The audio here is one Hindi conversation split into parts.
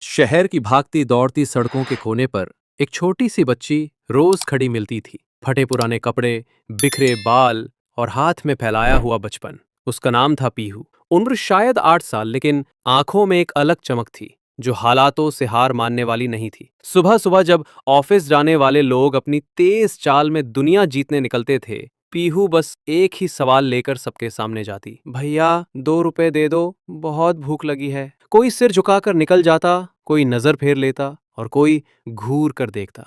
शहर की भागती दौड़ती सड़कों के कोने पर एक छोटी सी बच्ची रोज खड़ी मिलती थी। फटे पुराने कपड़े, बिखरे बाल और हाथ में फैलाया हुआ बचपन। उसका नाम था पीहू। उम्र शायद 8 साल, लेकिन आंखों में एक अलग चमक थी जो हालातों से हार मानने वाली नहीं थी। सुबह सुबह जब ऑफिस जाने वाले लोग अपनी तेज चाल में दुनिया जीतने निकलते थे, पीहू बस एक ही सवाल लेकर सबके सामने जाती, भैया 2 रुपए दे दो, बहुत भूख लगी है। कोई सिर झुकाकर निकल जाता, कोई नजर फेर लेता और कोई घूर कर देखता,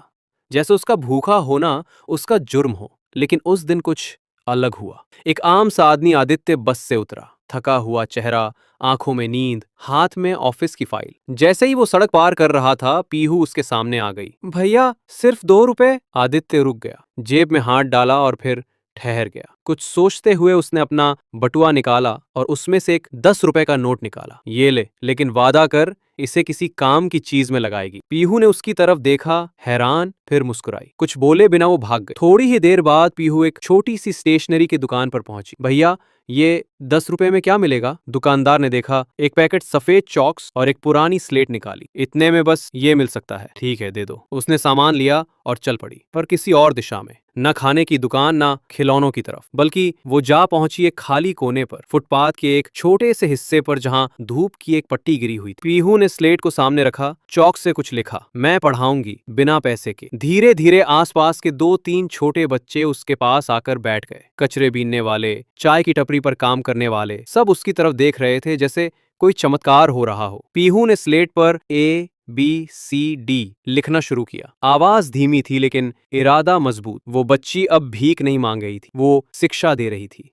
जैसे उसका भूखा होना उसका जुर्म हो। लेकिन उस दिन कुछ अलग हुआ। एक आम सा आदमी आदित्य बस से उतरा, थका हुआ चेहरा, आंखों में नींद, हाथ में ऑफिस की फाइल। जैसे ही वो सड़क पार कर रहा था, पीहू उसके सामने आ गई। भैया सिर्फ 2 रुपए। आदित्य रुक गया, जेब में हाथ डाला और फिर ठहर गया। कुछ सोचते हुए उसने अपना बटुआ निकाला और उसमें से एक 10 रुपए का नोट निकाला। ये ले, लेकिन वादा कर इसे किसी काम की चीज में लगाएगी। पीहू ने उसकी तरफ देखा, हैरान, फिर मुस्कुराई। कुछ बोले बिना वो भाग गई। थोड़ी ही देर बाद पीहू एक छोटी सी स्टेशनरी की दुकान पर पहुंची। भैया ये 10 रुपए में क्या मिलेगा? दुकानदार ने देखा, एक पैकेट सफेद चॉक्स और एक पुरानी स्लेट निकाली। इतने में बस ये मिल सकता है। ठीक है, दे दो। उसने सामान लिया और चल पड़ी, पर किसी और दिशा में। न खाने की दुकान, न खिलौनों की तरफ, बल्कि वो जा पहुंची एक खाली कोने पर, फुटपाथ के एक छोटे से हिस्से पर जहां धूप की एक पट्टी गिरी हुई थी। पीहू ने स्लेट को सामने रखा, चौक से कुछ लिखा, मैं पढ़ाऊंगी बिना पैसे के। धीरे धीरे आसपास के 2-3 छोटे बच्चे उसके पास आकर बैठ गए। कचरे बीनने वाले, चाय की टपरी पर काम करने वाले, सब उसकी तरफ देख रहे थे जैसे कोई चमत्कार हो रहा हो। पीहू ने स्लेट पर ABCD लिखना शुरू किया। आवाज धीमी थी, लेकिन इरादा मजबूत। वो बच्ची अब भीख नहीं मांग रही थी, वो शिक्षा दे रही थी।